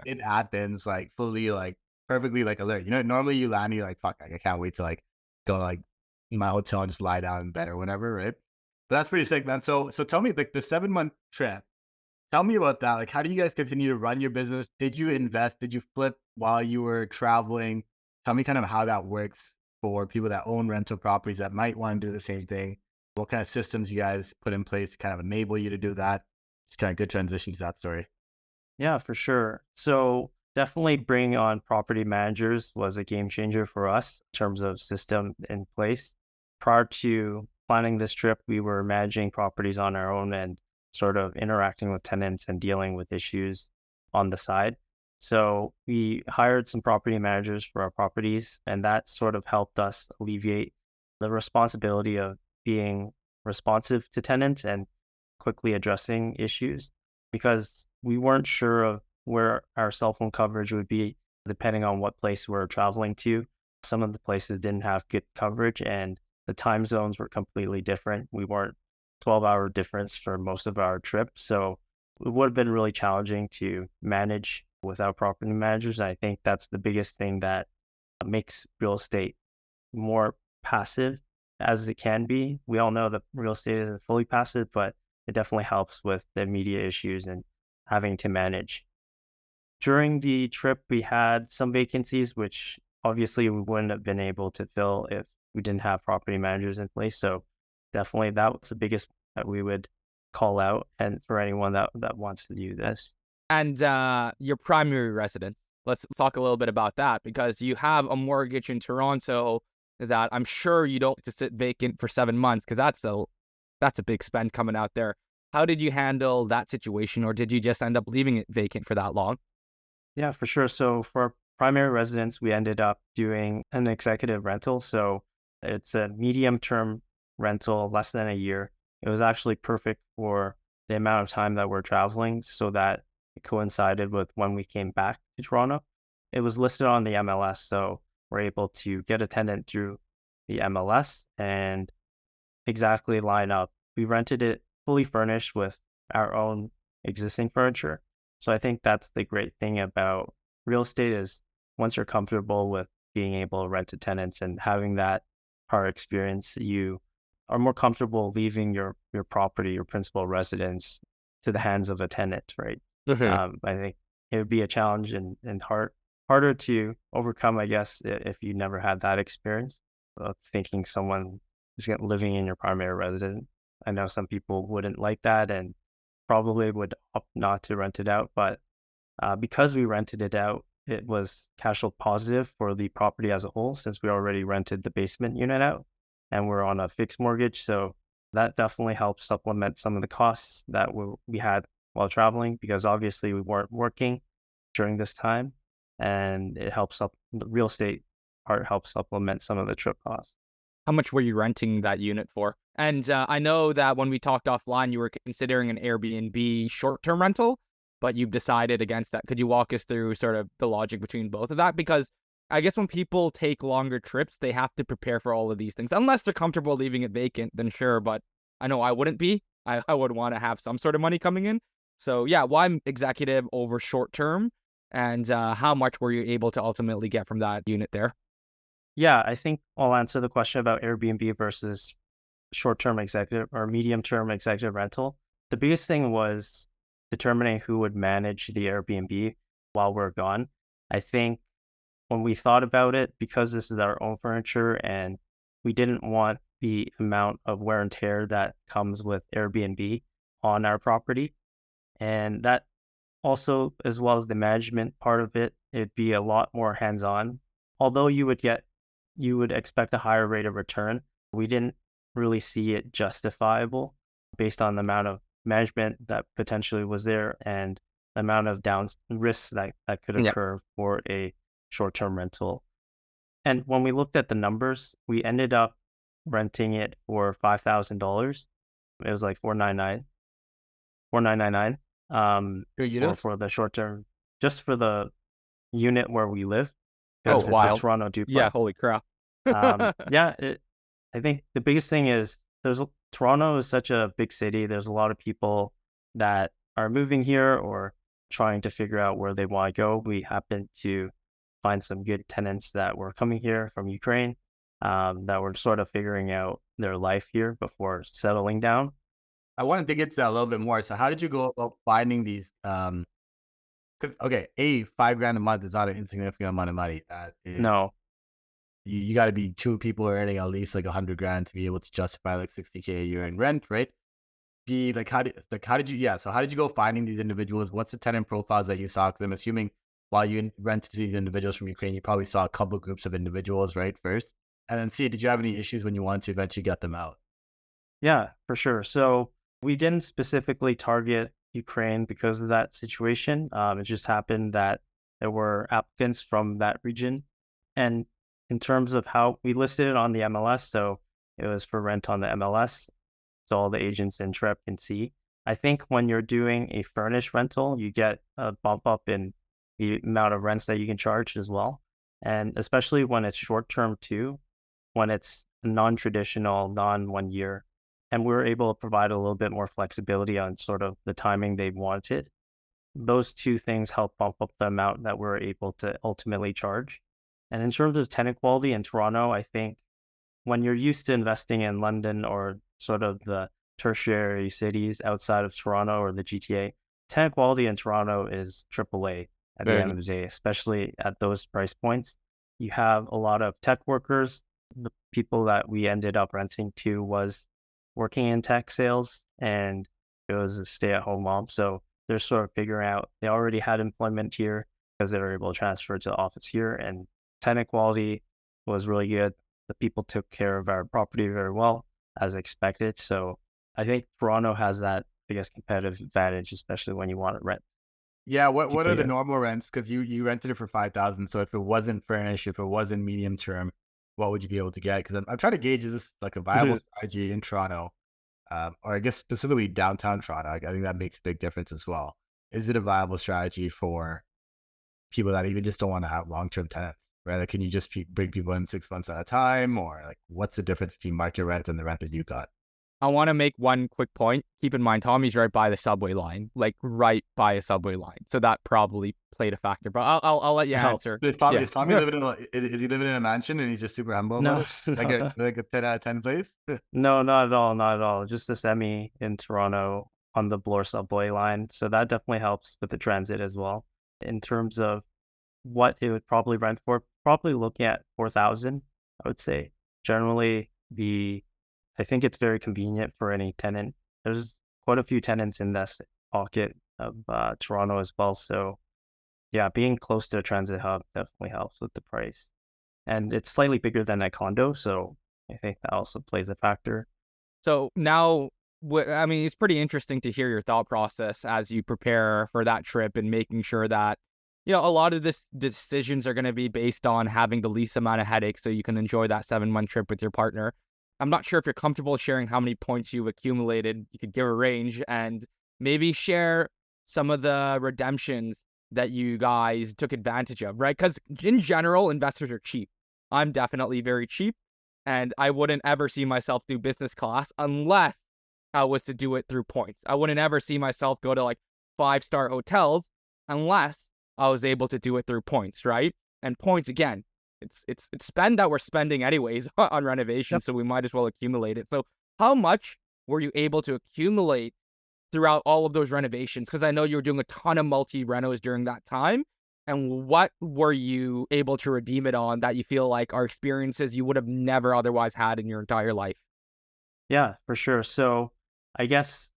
in Athens, like fully, like perfectly, like alert. You know, normally you land, you're like, fuck, I can't wait to like go to like my hotel and just lie down in bed or whatever, right? But that's pretty sick, man. So tell me, like the 7-month trip. Tell me about that. Like, how do you guys continue to run your business? Did you invest? Did you flip while you were traveling? Tell me kind of how that works for people that own rental properties that might want to do the same thing. What kind of systems you guys put in place to kind of enable you to do that? Just kind of good transition to that story. Yeah, for sure. So definitely bringing on property managers was a game changer for us in terms of system in place. Prior to planning this trip, we were managing properties on our own and sort of interacting with tenants and dealing with issues on the side. So we hired some property managers for our properties, and that sort of helped us alleviate the responsibility of being responsive to tenants and quickly addressing issues, because we weren't sure of where our cell phone coverage would be depending on what place we're traveling to. Some of the places didn't have good coverage and the time zones were completely different. We weren't 12-hour difference for most of our trip. So it would have been really challenging to manage without property managers. And I think that's the biggest thing that makes real estate more passive as it can be. We all know that real estate isn't fully passive, but it definitely helps with the immediate issues and having to manage. During the trip, we had some vacancies, which obviously we wouldn't have been able to fill if we didn't have property managers in place. So definitely that was the biggest that we would call out, and for anyone that wants to do this. And your primary residence, let's talk a little bit about that, because you have a mortgage in Toronto that I'm sure you don't just sit vacant for 7 months, because that's a big spend coming out there. How did you handle that situation, or did you just end up leaving it vacant for that long? Yeah, for sure. So for our primary residence, we ended up doing an executive rental. So it's a medium term rental, less than a year. It was actually perfect for the amount of time that we're traveling so that it coincided with when we came back to Toronto. It was listed on the MLS. So we're able to get a tenant through the MLS and exactly line up. We rented it fully furnished with our own existing furniture. So I think that's the great thing about real estate is once you're comfortable with being able to rent to tenants and having that prior experience, you are more comfortable leaving your property, your principal residence to the hands of a tenant, right? I think it would be a challenge and harder to overcome, I guess, if you never had that experience of thinking someone is living in your primary residence. I know some people wouldn't like that and probably would opt not to rent it out, but because we rented it out, it was cash flow positive for the property as a whole since we already rented the basement unit out and we're on a fixed mortgage. So that definitely helps supplement some of the costs that we had while traveling because obviously we weren't working during this time, and it helps up the real estate part helps supplement some of the trip costs. How much were you renting that unit for? And I know that when we talked offline, you were considering an Airbnb short-term rental, but you've decided against that. Could you walk us through sort of the logic between both of that? Because I guess when people take longer trips, they have to prepare for all of these things. Unless they're comfortable leaving it vacant, then sure. But I know I wouldn't be. I would want to have some sort of money coming in. So yeah, why executive over short-term? And how much were you able to ultimately get from that unit there? Yeah, I think I'll answer the question about Airbnb versus short-term executive or medium-term executive rental. The biggest thing was determining who would manage the Airbnb while we're gone. I think when we thought about it, because this is our own furniture and we didn't want the amount of wear and tear that comes with Airbnb on our property. And that also, as well as the management part of it, it'd be a lot more hands-on. Although you would expect a higher rate of return, we didn't really see it justifiable based on the amount of management that potentially was there and the amount of risks that could occur for a short-term rental. And when we looked at the numbers, we ended up renting it for $5,000. It was like $4,999 for the short term, just for the unit where we live. Oh, It's wild. a Toronto duplex. Yeah, holy crap. I think the biggest thing is Toronto is such a big city. There's a lot of people that are moving here or trying to figure out where they want to go. We happen to find some good tenants that were coming here from Ukraine, that were sort of figuring out their life here before settling down. I want to dig into that a little bit more. So how did you go about finding these? Because okay, $5,000 a month is not an insignificant amount of money. No. You got to be two people earning at least like $100,000 to be able to justify like $60K a year in rent, right? How did you so how did you go finding these individuals? What's the tenant profiles that you saw? Because I'm assuming while you rented to these individuals from Ukraine, you probably saw a couple of groups of individuals, right? First, and then did you have any issues when you wanted to eventually get them out? Yeah, for sure. So we didn't specifically target Ukraine because of that situation. It just happened that there were applicants from that region. And in terms of how we listed it on the MLS, so it was for rent on the MLS, so all the agents in TREP can see. I think when you're doing a furnished rental, you get a bump up in the amount of rents that you can charge as well. And especially when it's short term too, when it's non-traditional, non-1 year, and we're able to provide a little bit more flexibility on sort of the timing they wanted. Those two things help bump up the amount that we're able to ultimately charge. And in terms of tenant quality in Toronto, I think when you're used to investing in London or sort of the tertiary cities outside of Toronto or the GTA, tenant quality in Toronto is AAA at the end of the day, especially at those price points. You have a lot of tech workers. The people that we ended up renting to was working in tech sales, and it was a stay-at-home mom. So they're sort of figuring out, they already had employment here. because they were able to transfer to the office here, and tenant quality was really good. The people took care of our property very well, as expected. So I think Toronto has that, I guess, competitive advantage, especially when you want to rent. Yeah, what are the Yeah. normal rents? Because you rented it for 5,000. So if it wasn't furnished, if it wasn't medium term, what would you be able to get? Because I'm trying to gauge, is this like a viable strategy in Toronto, or I guess specifically downtown Toronto? I think that makes a big difference as well. Is it a viable strategy for people that even just don't want to have long term tenants? Right? Like, can you just bring people in 6 months at a time, or like what's the difference between market rent and the rent that you got? I want to make one quick point. Keep in mind, Tommy's right by the subway line, like right by a subway line. So that probably played a factor. But I'll let you answer. Is Tommy living in is he living in a mansion and he's just super humble about No, it? Like a 10 out of 10 place? no, not at all, not at all. Just a semi in Toronto on the Bloor subway line. So that definitely helps with the transit as well. In terms of what it would probably rent for, probably looking at 4,000, I would say. Generally, I think it's very convenient for any tenant. There's quite a few tenants in this pocket of Toronto as well. So yeah, being close to a transit hub definitely helps with the price. And it's slightly bigger than a condo, so I think that also plays a factor. So now, I mean, it's pretty interesting to hear your thought process as you prepare for that trip and making sure that, a lot of this decisions are going to be based on having the least amount of headaches so you can enjoy that 7-month trip with your partner. I'm not sure if you're comfortable sharing how many points you've accumulated. You could give a range and maybe share some of the redemptions that you guys took advantage of, right? Because in general, investors are cheap. I'm definitely very cheap, and I wouldn't ever see myself do business class unless I was to do it through points. I wouldn't ever see myself go to like 5-star hotels unless I was able to do it through points, right? And points, again, it's spend that we're spending anyways on renovation, Yep. so we might as well accumulate it. So how much were you able to accumulate throughout all of those renovations? Because I know you were doing a ton of multi-renos during that time. And what were you able to redeem it on that you feel like are experiences you would have never otherwise had in your entire life? Yeah, for sure. So I guess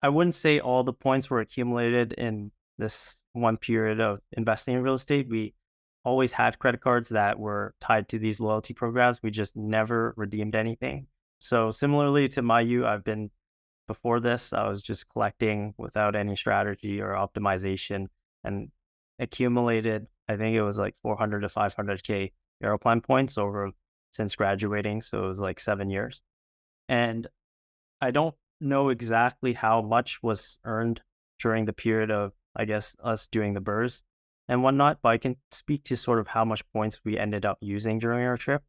I wouldn't say all the points were accumulated in this one period of investing in real estate. We always had credit cards that were tied to these loyalty programs. We just never redeemed anything. So similarly to before this, I was just collecting without any strategy or optimization and accumulated, I think it was like 400 to 500K Aeroplan points since graduating. So it was like 7 years. And I don't know exactly how much was earned during the period of, I guess, us doing the BRRRRs and whatnot, but I can speak to sort of how much points we ended up using during our trip.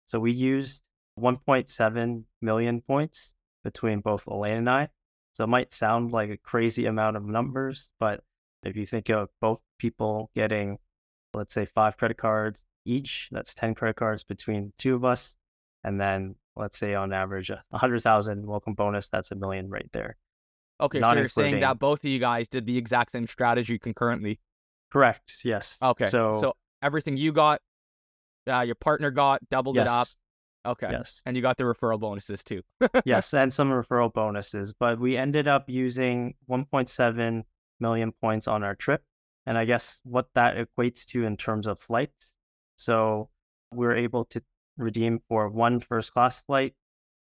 So we used 1.7 million points between both Elaine and I. So it might sound like a crazy amount of numbers, but if you think of both people getting, let's say, 5 credit cards each, that's 10 credit cards between the two of us. And then let's say on average, 100,000 welcome bonus, that's $1 million right there. Okay, Not so you're saying including- that both of you guys did the exact same strategy concurrently. Correct. Yes. Okay. So So everything you got, your partner got, doubled it up. yes. Okay. Yes. And you got the referral bonuses too. Yes, and some referral bonuses. But we ended up using 1.7 million points on our trip. And I guess what that equates to in terms of flights. So we were able to redeem for 1 first class flight,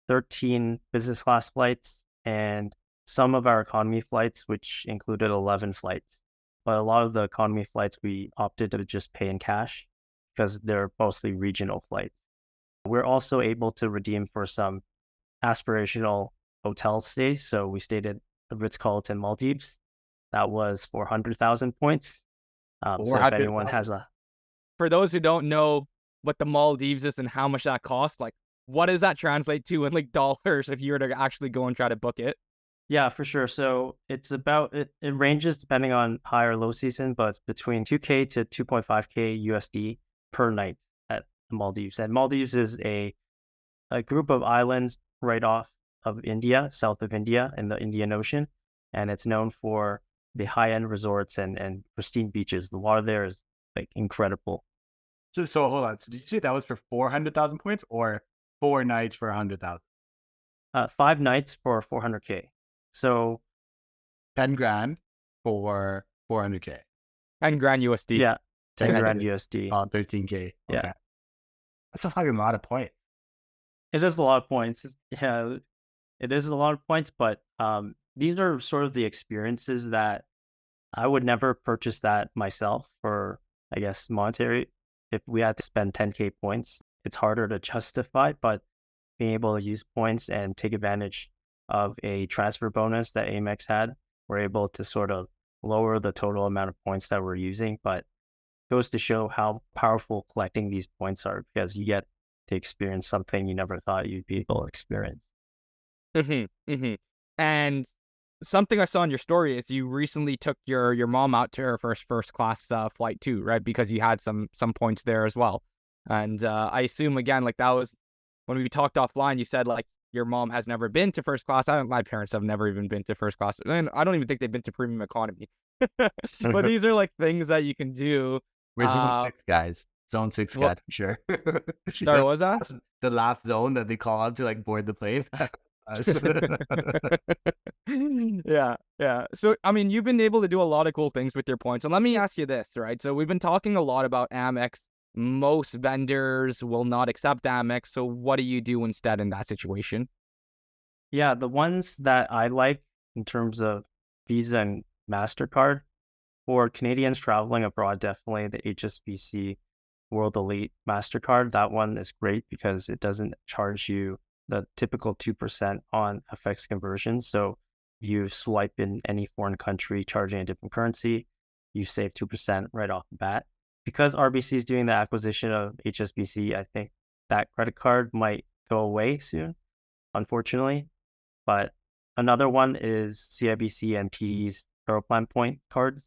13 business class flights, and some of our economy flights, which included 11 flights. But a lot of the economy flights, we opted to just pay in cash because they're mostly regional flights. We're also able to redeem for some aspirational hotel stays. So we stayed at the Ritz-Carlton Maldives. That was 400,000 points. So if anyone has For those who don't know what the Maldives is and how much that costs, like, what does that translate to in like dollars if you were to actually go and try to book it? Yeah, for sure. So it's it ranges depending on high or low season, but it's between 2K to 2.5K USD per night at the Maldives. And Maldives is a group of islands right off of India, south of India in the Indian Ocean. And it's known for the high-end resorts and pristine beaches. The water there is like incredible. So hold on. So did you say that was for 400,000 points or 4 nights for 100,000? 5 nights for 400K. So 10 grand for 400K. 10 grand USD. Yeah, 10 10 grand grand. USD. 13K. Yeah. Okay. That's a fucking lot of points. It is a lot of points. Yeah, it is a lot of points, but these are sort of the experiences that I would never purchase that myself for, I guess, monetary. If we had to spend 10K points, it's harder to justify, but being able to use points and take advantage of a transfer bonus that Amex had, we're able to sort of lower the total amount of points that we're using. But it goes to show how powerful collecting these points are, because you get to experience something you never thought you'd be able to experience. And something I saw in your story is you recently took your mom out to her first class flight too, right? Because you had some points there as well. And I assume again, like that was when we talked offline. You said like your mom has never been to first class. My parents have never even been to first class, and I don't even think they've been to premium economy. But these are like things that you can do. We're zone 6 guys. Zone 6 well- guys for sure. Sorry, what was that? The last zone that they call out to like board the plane. Yeah. So, I mean, you've been able to do a lot of cool things with your points. And let me ask you this, right? So we've been talking a lot about Amex. Most vendors will not accept Amex. So what do you do instead in that situation? Yeah, the ones that I like in terms of Visa and MasterCard, for Canadians traveling abroad, definitely the HSBC World Elite MasterCard. That one is great because it doesn't charge you the typical 2% on FX conversion. So you swipe in any foreign country charging a different currency, you save 2% right off the bat. Because RBC is doing the acquisition of HSBC, I think that credit card might go away soon, unfortunately. But another one is CIBC and TD's Aeroplan point cards.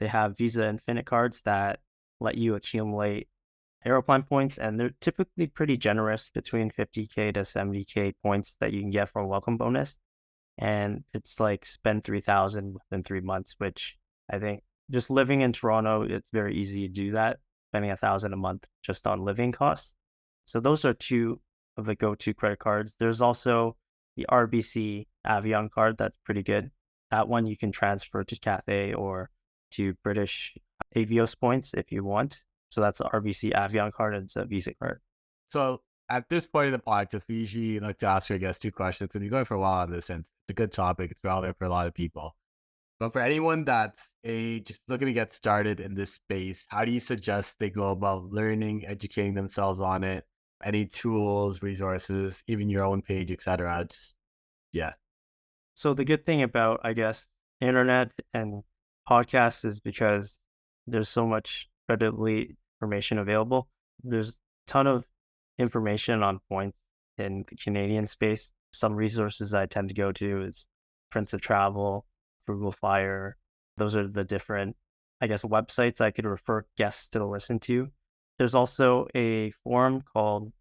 They have Visa Infinite cards that let you accumulate Aeroplan points, and they're typically pretty generous, between 50K to 70K points that you can get from a welcome bonus. And it's like spend 3,000 within 3 months, which I think just living in Toronto, it's very easy to do that, spending 1,000 a month just on living costs. So those are two of the go-to credit cards. There's also the RBC Avion card that's pretty good. That one you can transfer to Cathay or to British Avios points if you want. So that's the RBC Avion card, and it's a Visa card. So at this point in the podcast, we usually like to ask you, I guess, 2 questions. We've been going for a while on this, and it's a good topic. It's relevant for a lot of people. But for anyone that's just looking to get started in this space, how do you suggest they go about learning, educating themselves on it? Any tools, resources, even your own page, etc. So the good thing about, I guess, internet and podcasts is because there's so much readily information available. There's a ton of information on points in the Canadian space. Some resources I tend to go to is Prince of Travel, Frugal Flyer. Those are the different, I guess, websites I could refer guests to listen to. There's also a forum called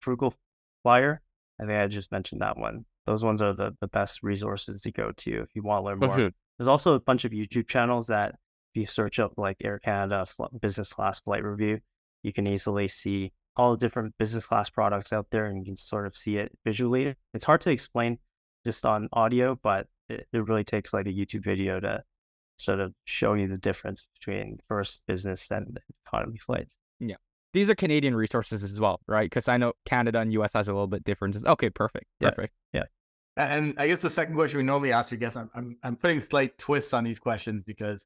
Frugal Flyer. I think I just mentioned that one. Those ones are the best resources to go to if you want to learn more. Okay. There's also a bunch of YouTube channels that if you search up like Air Canada business class flight review, you can easily see all the different business class products out there, and you can sort of see it visually. It's hard to explain just on audio, but it really takes like a YouTube video to sort of show you the difference between first, business, and economy flights. Yeah. These are Canadian resources as well, right? Because I know Canada and US has a little bit different. Okay, perfect. Yeah. And I guess the second question we normally ask your guests, I'm putting slight twists on these questions because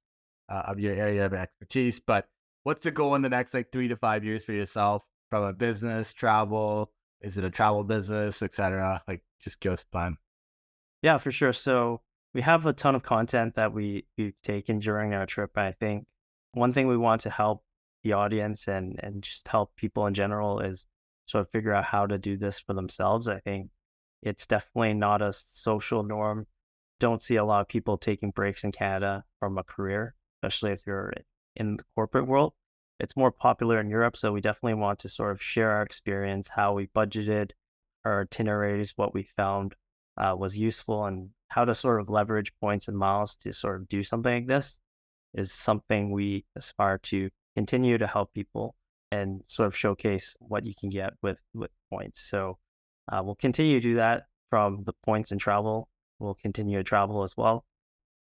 of your area of expertise. But what's the goal in the next like 3 to 5 years for yourself from a business, travel? Is it a travel business, etc.? Like, just give us a plan. Yeah, for sure. So we have a ton of content that we've taken during our trip. And I think one thing we want to help the audience and just help people in general is sort of figure out how to do this for themselves. I think it's definitely not a social norm. Don't see a lot of people taking breaks in Canada from a career, especially if you're in the corporate world. It's more popular in Europe, so we definitely want to sort of share our experience, how we budgeted our itineraries, what we found was useful, and how to sort of leverage points and miles to sort of do something like this is something we aspire to continue to help people and sort of showcase what you can get with points. So we'll continue to do that from the points and travel. We'll continue to travel as well.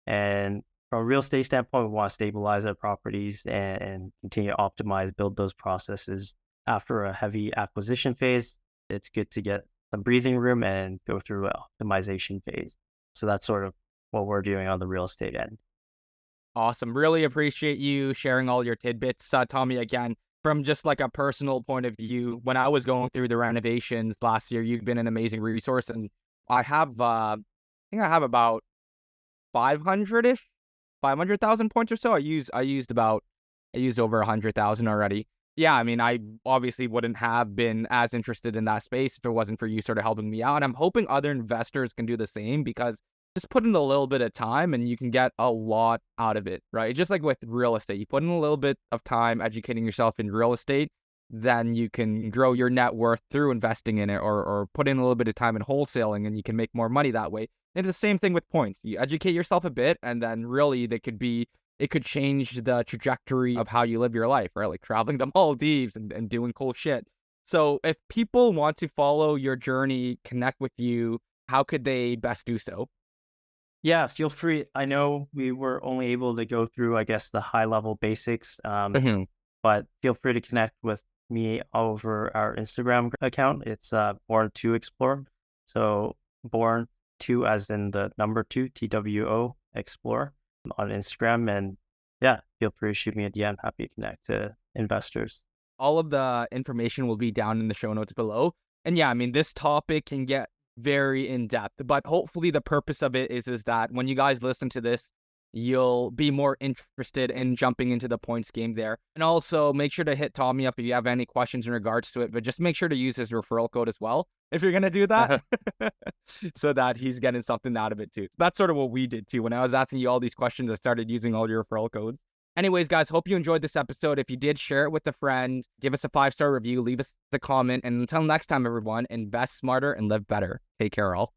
And from a real estate standpoint, we want to stabilize our properties and continue to optimize, build those processes. After a heavy acquisition phase, it's good to get some breathing room and go through an optimization phase. So that's sort of what we're doing on the real estate end. Awesome. Really appreciate you sharing all your tidbits, Tommy. Again, from just like a personal point of view, when I was going through the renovations last year, you've been an amazing resource. And I have, I think I have about 500-ish, 500,000 points or so. I used over 100,000 already. Yeah, I mean, I obviously wouldn't have been as interested in that space if it wasn't for you sort of helping me out. And I'm hoping other investors can do the same, because just put in a little bit of time and you can get a lot out of it, right? Just like with real estate, you put in a little bit of time educating yourself in real estate, then you can grow your net worth through investing in it, or put in a little bit of time in wholesaling and you can make more money that way. It's the same thing with points. You educate yourself a bit and then really it could change the trajectory of how you live your life, right? Like traveling to Maldives and doing cool shit. So if people want to follow your journey, connect with you, how could they best do so? Yeah, feel free. I know we were only able to go through, I guess, the high level basics, but feel free to connect with me over our Instagram account. It's Born2Explore. So Born2 as in the number 2, TWO Explore on Instagram. And yeah, feel free to shoot me a DM. Happy to connect to investors. All of the information will be down in the show notes below. And yeah, I mean, this topic can get very in depth, but hopefully the purpose of it is that when you guys listen to this, you'll be more interested in jumping into the points game there. And also make sure to hit Tommy up if you have any questions in regards to it, but just make sure to use his referral code as well if you're going to do that, so that he's getting something out of it too. That's sort of what we did too. When I was asking you all these questions, I started using all your referral codes. Anyways, guys, hope you enjoyed this episode. If you did, share it with a friend, give us a 5-star review, leave us a comment. And until next time, everyone, invest smarter and live better. Take care, all.